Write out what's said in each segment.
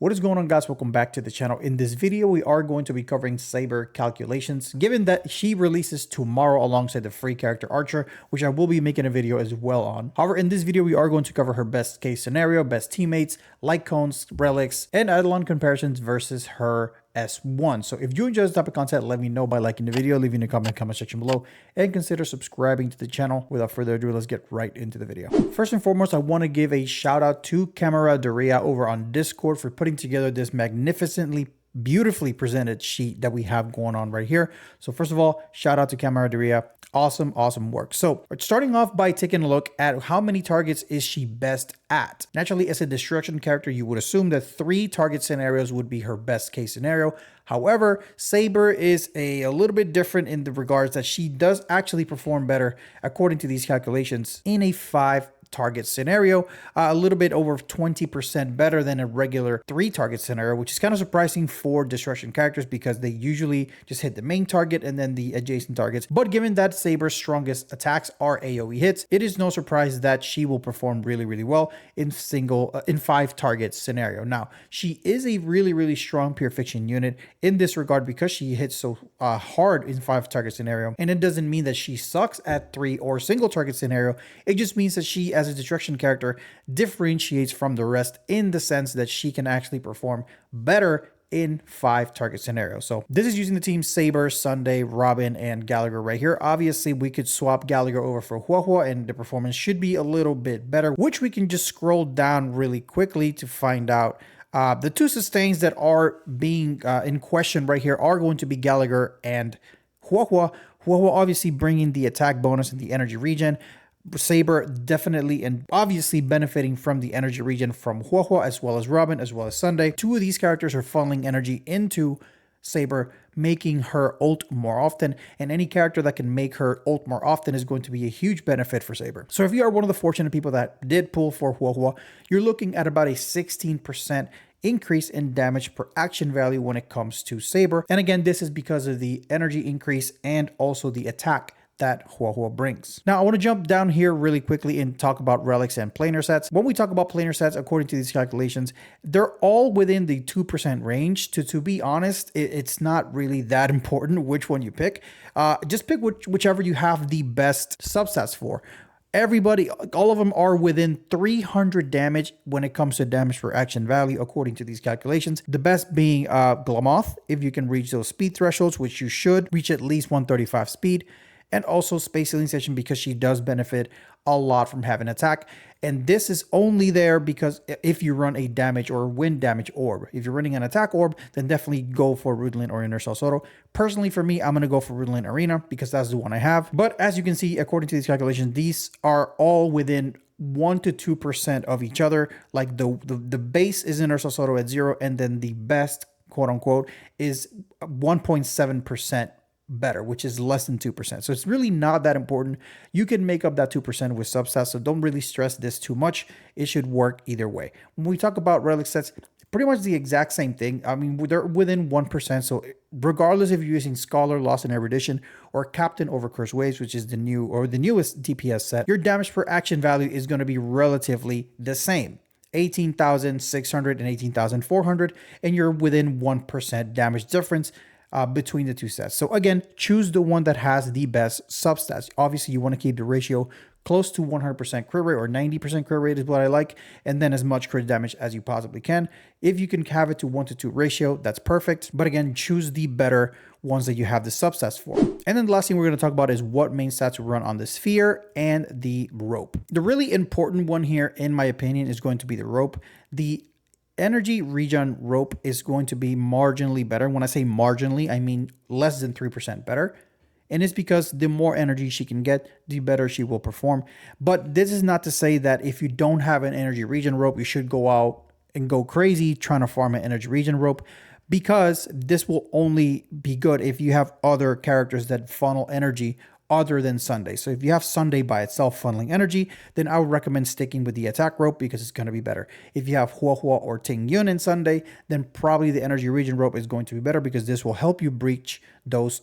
What is going on, guys? Welcome back to the channel. In this video, we are going to be covering Saber calculations, given that she releases tomorrow alongside the free character Archer, which I will be making a video as well on. However, in this video, we are going to cover her best case scenario, best teammates, light cones, relics, and Eidolon comparisons versus her S1. So if you enjoy this type of content, let me know by liking the video, leaving a comment in the comment section below, and consider subscribing to the channel. Without further ado, let's get right into the video. First and foremost, I want to give a shout out to Camaraderia over on Discord for putting together this magnificently beautifully presented sheet that we have going on right here. So first of all, shout out to Camaraderia. Awesome work. So starting off by taking a look at how many targets is she best at. Naturally, as a destruction character, you would assume that 3 target scenarios would be her best case scenario. However, Saber is a little bit different in the regards that she does actually perform better, according to these calculations, in a 5 target scenario, a little bit over 20% better than a regular 3 target scenario, which is kind of surprising for destruction characters because they usually just hit the main target and then the adjacent targets. But given that Saber's strongest attacks are AoE hits, it is no surprise that she will perform really well in 5 target scenario. Now, she is a really strong pure fiction unit in this regard because she hits so hard in 5 target scenario, and it doesn't mean that she sucks at 3 or single target scenario. It just means that she, as a destruction character, differentiates from the rest in the sense that she can actually perform better in 5 target scenarios. So this is using the team Saber, Sunday, Robin, and Gallagher right here. Obviously, we could swap Gallagher over for Huahua and the performance should be a little bit better, which we can just scroll down really quickly to find out. The 2 sustains that are being in question right here are going to be Gallagher and Huahua. Huahua obviously bringing the attack bonus and the energy regen. Saber definitely and obviously benefiting from the energy regen from Huahua, as well as Robin, as well as Sunday. 2 of these characters are funneling energy into Saber, making her ult more often, and any character that can make her ult more often is going to be a huge benefit for Saber. So if you are one of the fortunate people that did pull for Huahua, you're looking at about a 16% increase in damage per action value when it comes to Saber. And again, this is because of the energy increase and also the attack that Huahua brings. Now, I want to jump down here really quickly and talk about relics and planar sets. When we talk about planar sets, according to these calculations, they're all within the 2% range. To be honest, it's not really that important which one you pick. Just pick whichever you have the best substats for. Everybody, all of them are within 300 damage when it comes to damage per action value, according to these calculations. The best being Glamoth, if you can reach those speed thresholds, which you should reach at least 135 speed. And also Space Healing Station because she does benefit a lot from having attack. And this is only there because if you run a damage or wind damage orb. If you're running an attack orb, then definitely go for Rudolin or Inner Salsoro. Personally, for me, I'm going to go for Rudolin Arena because that's the one I have. But as you can see, according to these calculations, these are all within 1 to 2% of each other. Like the base is Inner Salsoro at 0, and then the best, quote unquote, is 1.7% better, which is less than 2%. So it's really not that important. You can make up that 2% with substats, so don't really stress this too much. It should work either way. When we talk about relic sets, pretty much the exact same thing. I mean, they're within 1%. So regardless if you're using Scholar, Lost and Erudition, or Captain over Cursed Waves, which is the newest DPS set, your damage per action value is going to be relatively the same. 18,600 and 18,400, and you're within 1% damage difference between the 2 sets. So again, choose the one that has the best substats. Obviously, you want to keep the ratio close to 100% crit rate, or 90% crit rate is what I like, and then as much crit damage as you possibly can. If you can have it to 1-to-2 ratio, that's perfect. But again, choose the better ones that you have the substats for. And then the last thing we're going to talk about is what main stats to run on the sphere and the rope. The really important one here, in my opinion, is going to be the rope. The energy regen rope is going to be marginally better. When I say marginally, I mean less than 3% better. And it's because the more energy she can get, the better she will perform. But this is not to say that if you don't have an energy regen rope, you should go out and go crazy trying to farm an energy regen rope, because this will only be good if you have other characters that funnel energy other than Sunday. So if you have Sunday by itself funneling energy, then I would recommend sticking with the attack rope because it's going to be better. If you have Huahua or Ting Yun in Sunday, then probably the energy regen rope is going to be better because this will help you breach those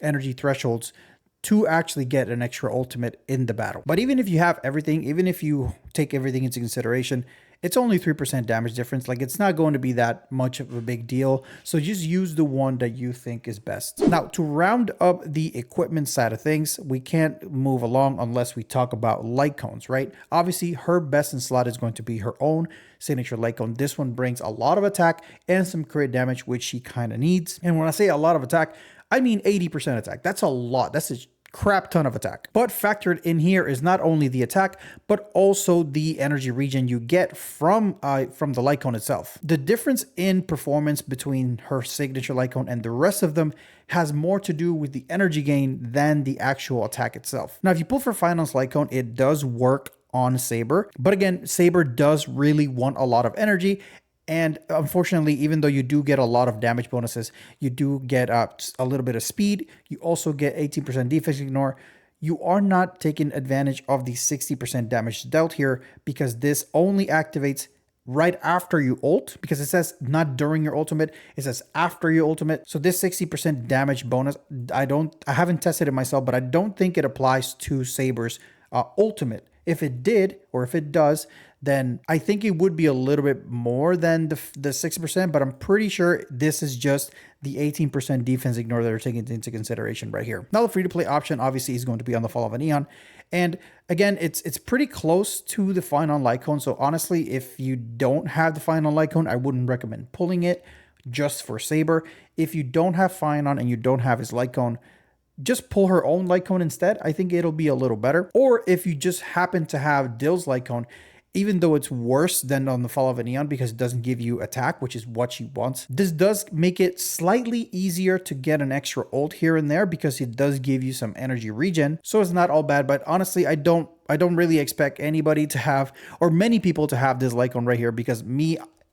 energy thresholds to actually get an extra ultimate in the battle. But even if you have everything, even if you take everything into consideration, It's only 3% damage difference. Like, it's not going to be that much of a big deal. So just use the one that you think is best. Now, to round up the equipment side of things, we can't move along unless we talk about light cones, right? Obviously, her best in slot is going to be her own signature light cone. This one brings a lot of attack and some crit damage, which she kind of needs. And when I say a lot of attack, I mean 80% attack. That's a lot. That's a crap ton of attack. But factored in here is not only the attack, but also the energy regen you get from the light cone itself. The difference in performance between her signature light cone and the rest of them has more to do with the energy gain than the actual attack itself. Now, if you pull for Finance light cone, it does work on Saber, but again, Saber does really want a lot of energy. And unfortunately, even though you do get a lot of damage bonuses, you do get a little bit of speed. You also get 18% defense ignore. You are not taking advantage of the 60% damage dealt here because this only activates right after you ult, because it says not during your ultimate, it says after your ultimate. So this 60% damage bonus, I haven't tested it myself, but I don't think it applies to Saber's ultimate. If it did, or if it does, then I think it would be a little bit more than the 60%, but I'm pretty sure this is just the 18% defense ignore that are taken into consideration right here. Now, the free-to-play option obviously is going to be on the Fall of an Aeon. And again, it's pretty close to the Fine on Light Cone. So honestly, if you don't have the Fine on Light Cone, I wouldn't recommend pulling it just for Saber. If you don't have Fine on and you don't have his Light Cone, just pull her own light cone instead. I think it'll be a little better. Or if you just happen to have Dill's light cone, even though it's worse than on the Fall of an Aeon because it doesn't give you attack, which is what she wants, this does make it slightly easier to get an extra ult here and there because it does give you some energy regen. So it's not all bad, but honestly, I don't really expect anybody to have, or many people to have this light cone right here, because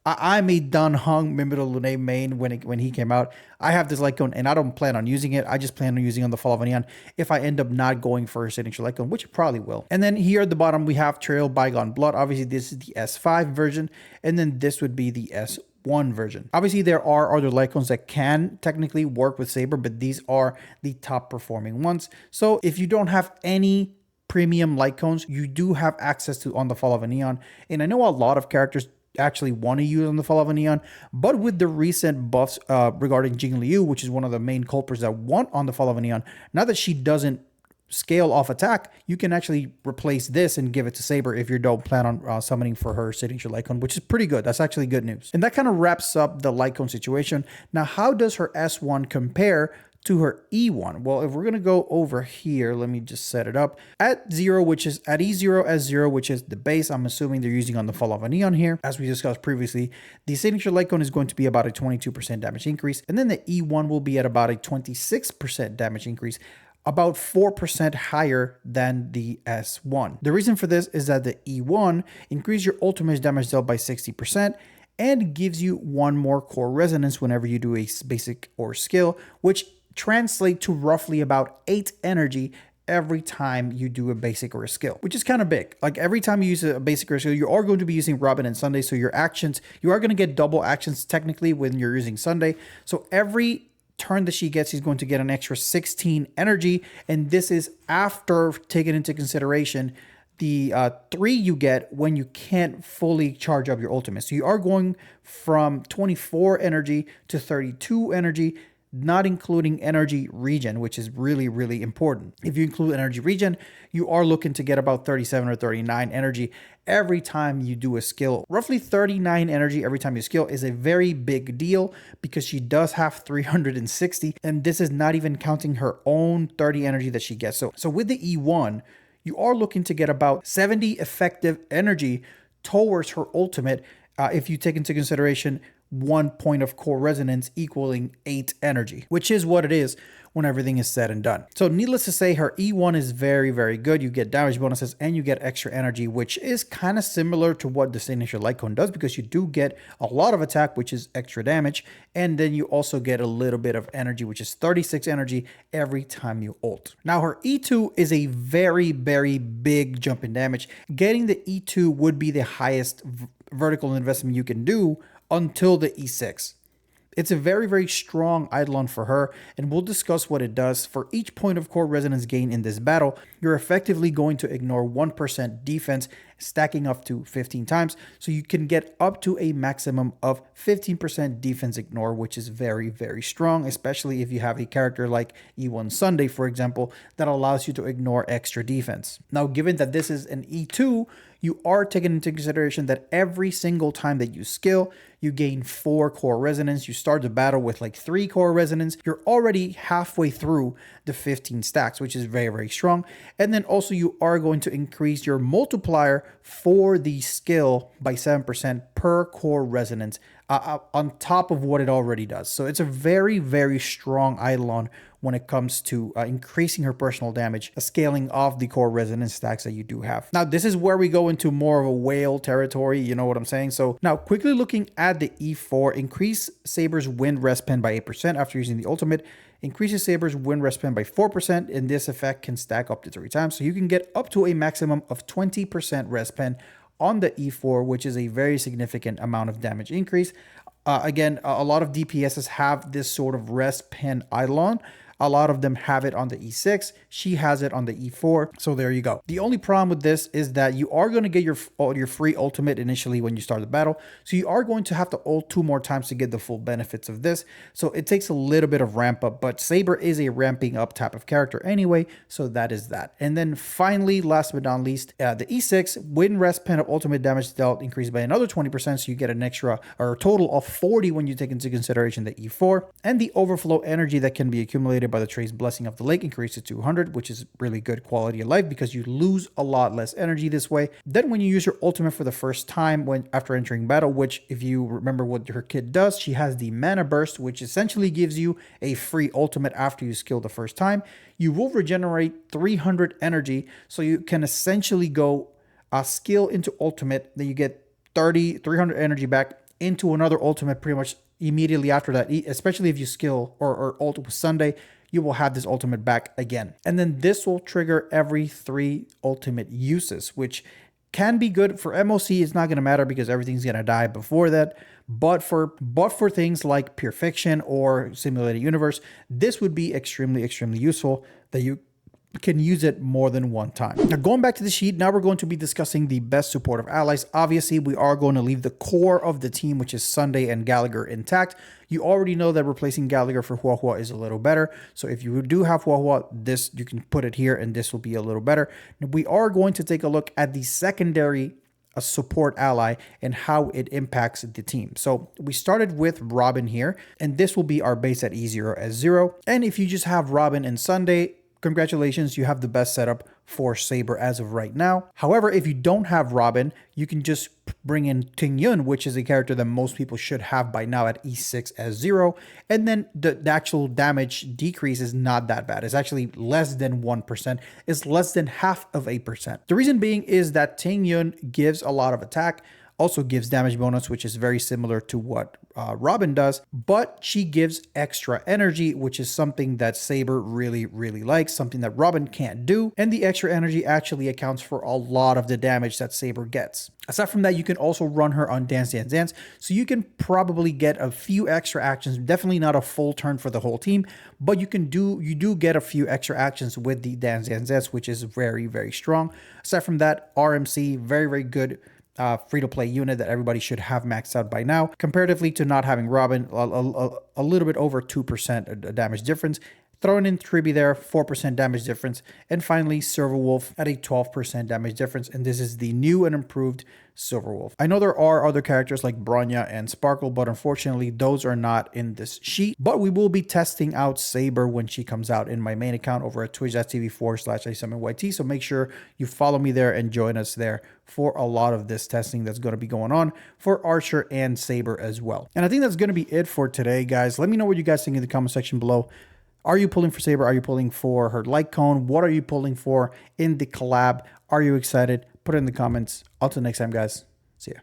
I'm a Dan Heng Mimido Lune main when he came out. I have this light cone and I don't plan on using it. I just plan on using it on the Fall of an Aeon if I end up not going for a signature light cone, which I probably will. And then here at the bottom, we have Trail Bygone Blood. Obviously, this is the S5 version, and then this would be the S1 version. Obviously, there are other light cones that can technically work with Saber, but these are the top performing ones. So if you don't have any premium light cones, you do have access to on the Fall of an Aeon. And I know a lot of characters actually want to use on the Fall of an Aeon, but with the recent buffs regarding Jing Liu, which is one of the main culprits that want on the Fall of an Aeon, now that she doesn't scale off attack, you can actually replace this and give it to Saber if you don't plan on summoning for her signature light cone, which is pretty good. That's actually good news. And that kind of wraps up the light cone situation. Now, how does her S1 compare to her E1? Well, if we're going to go over here, let me just set it up at 0, which is at E0 S0, which is the base. I'm assuming they're using on the Fall of an Aeon here. As we discussed previously, the signature light cone is going to be about a 22% damage increase. And then the E1 will be at about a 26% damage increase, about 4% higher than the S1. The reason for this is that the E1 increases your ultimate damage dealt by 60%, and gives you one more core resonance whenever you do a basic or skill, which translate to roughly about 8 energy every time you do a basic or a skill, which is kind of big. Like every time you use a basic or a skill, you are going to be using Robin and Sunday. So your actions, you are going to get double actions technically when you're using Sunday. So every turn that she gets, she's going to get an extra 16 energy. And this is after taking into consideration the 3 you get when you can't fully charge up your ultimate. So you are going from 24 energy to 32 energy, not including energy regen, which is really, really important. If you include energy regen, you are looking to get about 37 or 39 energy every time you do a skill. Roughly 39 energy every time you skill is a very big deal because she does have 360, and this is not even counting her own 30 energy that she gets. So with the E1, you are looking to get about 70 effective energy towards her ultimate if you take into consideration 1 point of core resonance equaling 8 energy, which is what it is when everything is said and done. So needless to say, her E1 is very, very good. You get damage bonuses and you get extra energy, which is kind of similar to what the signature light cone does, because you do get a lot of attack, which is extra damage. And then you also get a little bit of energy, which is 36 energy every time you ult. Now her E2 is a very, very big jump in damage. Getting the E2 would be the highest vertical investment you can do until the E6. It's a very, very strong Eidolon for her, and we'll discuss what it does. For each point of core resonance gain in this battle, you're effectively going to ignore 1% defense, stacking up to 15 times. So you can get up to a maximum of 15% defense ignore, which is very, very strong, especially if you have a character like E1 Sunday, for example, that allows you to ignore extra defense. Now, given that this is an E2, you are taking into consideration that every single time that you skill, you gain 4 core resonance. You start the battle with like 3 core resonance. You're already halfway through the 15 stacks, which is very, very strong. And then also you are going to increase your multiplier for the skill by 7% per core resonance on top of what it already does. So it's a very, very strong Eidolon when it comes to increasing her personal damage, scaling off the core resonance stacks that you do have. Now, this is where we go into more of a whale territory, you know what I'm saying? So now quickly looking at the E4, increase Saber's wind rest pen by 8% after using the ultimate, increases Saber's wind rest pen by 4%, and this effect can stack up to 3 times. So you can get up to a maximum of 20% rest pen on the E4, which is a very significant amount of damage increase. Again, a lot of DPSs have this sort of rest pen Eidolon. A lot of them have it on the E6. She has it on the E4. So there you go. The only problem with this is that you are going to get your free ultimate initially when you start the battle. So you are going to have to ult 2 more times to get the full benefits of this. So it takes a little bit of ramp up, but Saber is a ramping up type of character anyway. So that is that. And then finally, last but not least, the E6 wind rest pen of ultimate damage dealt increased by another 20%. So you get an extra or a total of 40 when you take into consideration the E4, and the overflow energy that can be accumulated by the Trace Blessing of the Lake increases to 200, which is really good quality of life because you lose a lot less energy this way. Then when you use your ultimate for the first time after entering battle, which if you remember what her kit does, she has the mana burst, which essentially gives you a free ultimate after you skill the first time. You will regenerate 300 energy, so you can essentially go skill into ultimate, then you get 300 energy back into another ultimate pretty much immediately after that, especially if you skill or ult with Sunday, you will have this ultimate back again. And then this will trigger every 3 ultimate uses, which can be good. For MOC, it's not going to matter because everything's going to die before that. But for things like Pure Fiction or Simulated Universe, this would be extremely, extremely useful that you can use it more than one time. Now, going back to the sheet, now we're going to be discussing the best supportive allies. Obviously, we are going to leave the core of the team, which is Sunday and Gallagher, intact. You already know that replacing Gallagher for Huahua is a little better. So if you do have Huahua, this you can put it here and this will be a little better. Now, we are going to take a look at the secondary support ally and how it impacts the team. So we started with Robin here, and this will be our base at E0 as 0. And if you just have Robin and Sunday, congratulations, you have the best setup for Saber as of right now. However, if you don't have Robin, you can just bring in Ting Yun, which is a character that most people should have by now at E6 as 0. And then the actual damage decrease is not that bad. It's actually less than 1%. It's less than half of 8%. The reason being is that Ting Yun gives a lot of attack, also gives damage bonus, which is very similar to what Robin does, but she gives extra energy, which is something that Saber really, really likes, something that Robin can't do. And the extra energy actually accounts for a lot of the damage that Saber gets. Aside from that, you can also run her on Dance Dance Dance, so you can probably get a few extra actions, definitely not a full turn for the whole team, but you do get a few extra actions with the Dance Dance Dance, which is very, very strong. Aside from that, RMC, very, very good free-to-play unit that everybody should have maxed out by now, comparatively to not having Robin, a little bit over 2% damage difference. Throwing in Tribi there, 4% damage difference. And finally, Silverwolf at a 12% damage difference. And this is the new and improved Silverwolf. I know there are other characters like Bronya and Sparkle, but unfortunately, those are not in this sheet. But we will be testing out Saber when she comes out in my main account over at twitch.tv/iSUMMON YT. So make sure you follow me there and join us there for a lot of this testing that's going to be going on for Archer and Saber as well. And I think that's going to be it for today, guys. Let me know what you guys think in the comment section below. Are you pulling for Saber? Are you pulling for her light cone? What are you pulling for in the collab? Are you excited? Put it in the comments. Until next time, guys. See ya.